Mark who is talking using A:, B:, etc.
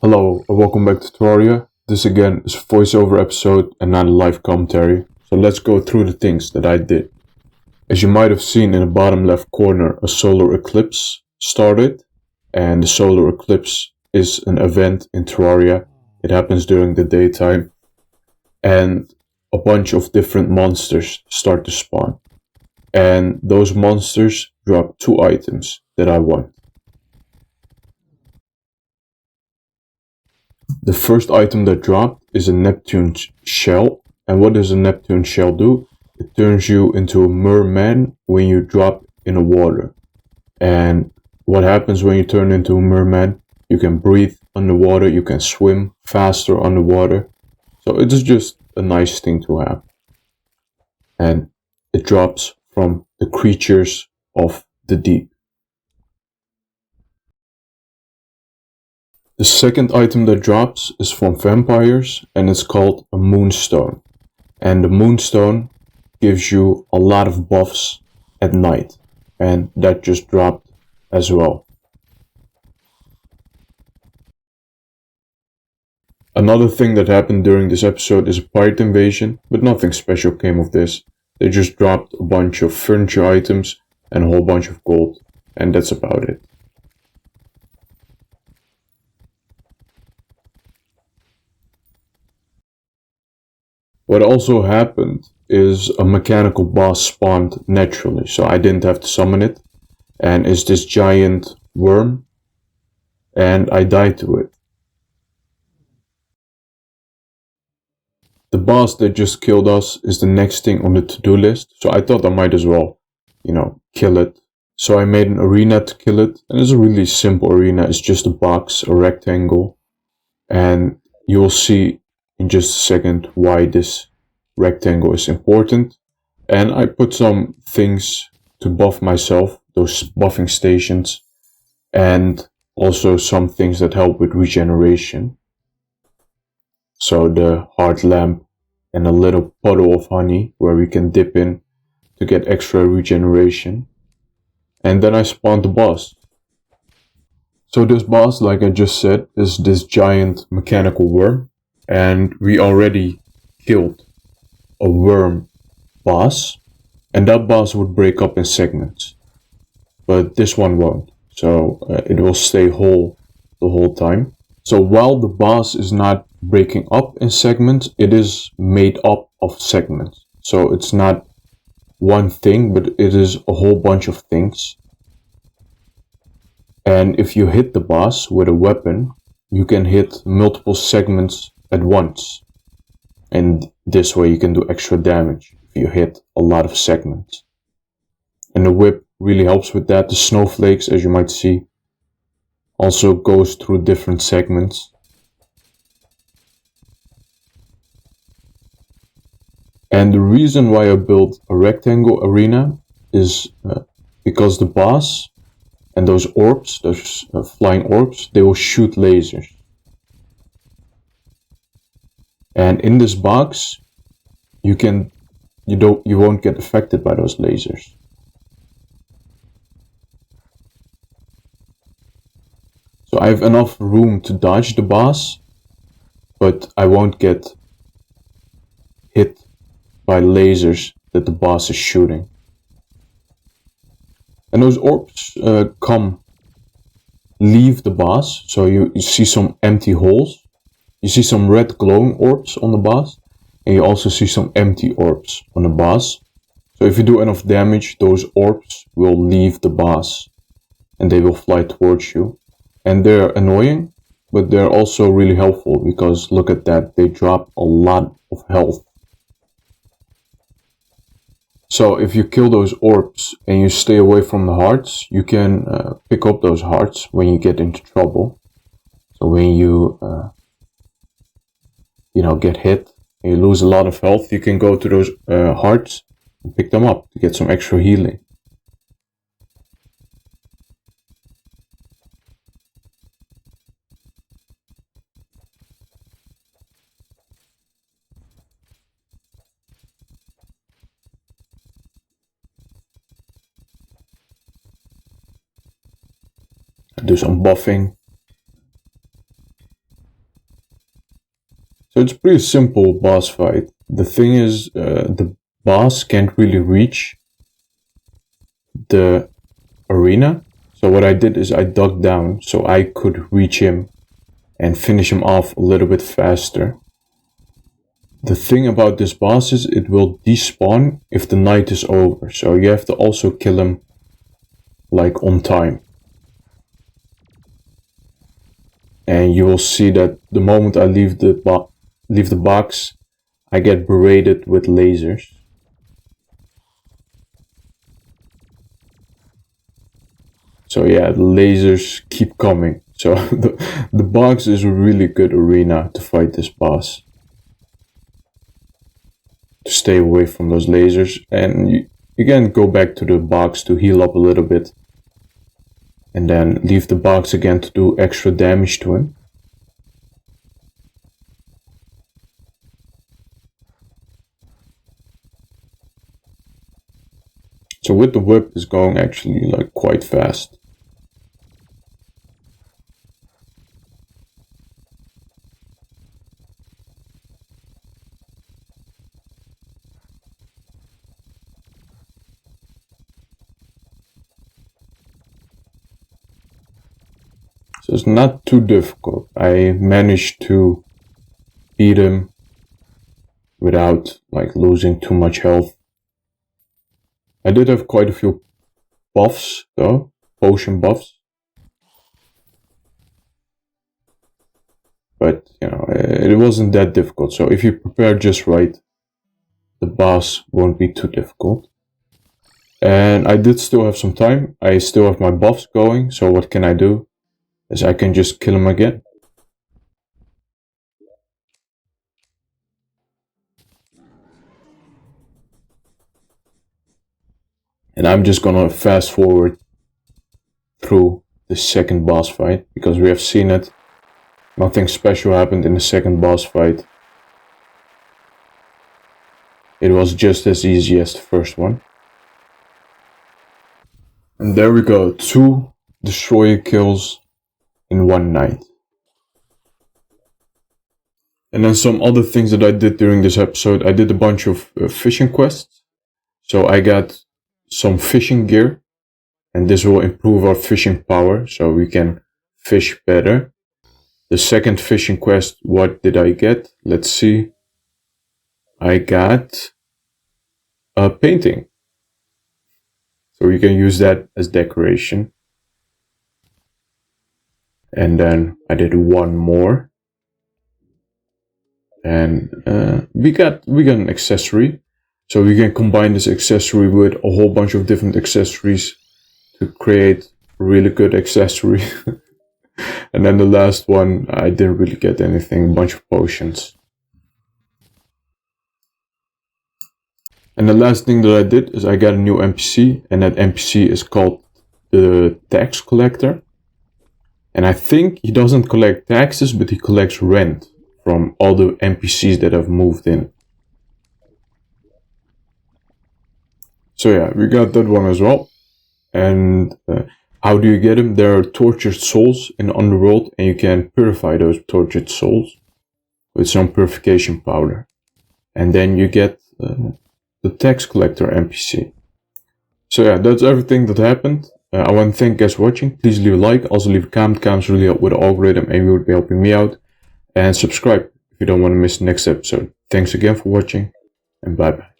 A: Hello and welcome back to Terraria. This again is a voiceover episode and not a live commentary. So let's go through the things that I did. As you might have seen in the bottom left corner, a solar eclipse started. And the solar eclipse is an event in Terraria. It happens during the daytime. And a bunch of different monsters start to spawn. And those monsters drop 2 items that I want. The first item that dropped is a Neptune shell. And what does a Neptune shell do? It turns you into a merman when you drop in the water. And what happens when you turn into a merman? You can breathe underwater, you can swim faster underwater. So it is just a nice thing to have. And it drops from the creatures of the deep. The second item that drops is from vampires and it's called a moonstone. And the moonstone gives you a lot of buffs at night. And that just dropped as well. Another thing that happened during this episode is a pirate invasion, but nothing special came of this. They just dropped a bunch of furniture items and a whole bunch of gold. And that's about it. What also happened is a mechanical boss spawned naturally, so I didn't have to summon it. And it's this giant worm, and I died to it. The boss that just killed us is the next thing on the to-do list, so I thought I might as well, kill it. So I made an arena to kill it, and it's a really simple arena. It's just a box, a rectangle, and you'll see in just a second why this rectangle is important. And I put some things to buff myself, those buffing stations, and also some things that help with regeneration. So the heart lamp and a little puddle of honey where we can dip in to get extra regeneration. And then I spawned the boss. So this boss, like I just said, is this giant mechanical worm. And we already killed a worm boss. And that boss would break up in segments. But this one won't. So it will stay whole the whole time. So while the boss is not breaking up in segments, it is made up of segments. So it's not one thing, but it is a whole bunch of things. And if you hit the boss with a weapon, you can hit multiple segments at once. And this way you can do extra damage if you hit a lot of segments. And the whip really helps with that. The snowflakes, as you might see, also goes through different segments. And the reason why I built a rectangle arena is because the boss and those orbs, those flying orbs, they will shoot lasers. And in this box, you won't get affected by those lasers. So I have enough room to dodge the boss, but I won't get hit by lasers that the boss is shooting. And those orbs leave the boss, so you see some empty holes. You see some red glowing orbs on the boss, and you also see some empty orbs on the boss. So if you do enough damage, those orbs will leave the boss, and they will fly towards you. And they're annoying, but they're also really helpful, because look at that, they drop a lot of health. So if you kill those orbs and you stay away from the hearts, you can pick up those hearts when you get into trouble. So when you get hit and you lose a lot of health, you can go to those hearts and pick them up to get some extra healing. Do some buffing. So it's a pretty simple boss fight. The thing is, the boss can't really reach the arena. So what I did is I dug down so I could reach him and finish him off a little bit faster. The thing about this boss is it will despawn if the night is over. So you have to also kill him like on time. And you will see that the moment I leave the box, I get berated with lasers. So yeah, the lasers keep coming. So the box is a really good arena to fight this boss. To stay away from those lasers, and you can go back to the box to heal up a little bit. And then leave the box again to do extra damage to him. So with the whip is going actually like quite fast. So it's not too difficult. I managed to beat him without like losing too much health. I did have quite a few buffs though, potion buffs. But you know, it wasn't that difficult. So if you prepare just right, the boss won't be too difficult. And I did still have some time. I still have my buffs going. So what can I do? Is I can just kill him again. And I'm just gonna fast forward through the second boss fight, because we have seen it. Nothing special happened in the second boss fight. It was just as easy as the first one. And there we go, 2 destroyer kills in one night. And then some other things that I did during this episode. I did a bunch of fishing quests. So I got some fishing gear, and this will improve our fishing power so we can fish better. The second fishing quest, what did I get? Let's see. I got a painting. So we can use that as decoration. And then I did one more. And we got an accessory. So we can combine this accessory with a whole bunch of different accessories to create a really good accessory. And then the last one, I didn't really get anything, a bunch of potions. And the last thing that I did is I got a new NPC, and that NPC is called the tax collector. And I think he doesn't collect taxes, but he collects rent from all the NPCs that have moved in. So yeah, we got that one as well. And how do you get them? There are tortured souls in the underworld, and you can purify those tortured souls with some purification powder. And then you get the tax collector NPC. So yeah, that's everything that happened. I want to thank you guys for watching. Please leave a like, also leave a comment. Comments really help with the algorithm, and you would be helping me out. And subscribe if you don't want to miss the next episode. Thanks again for watching, and bye bye.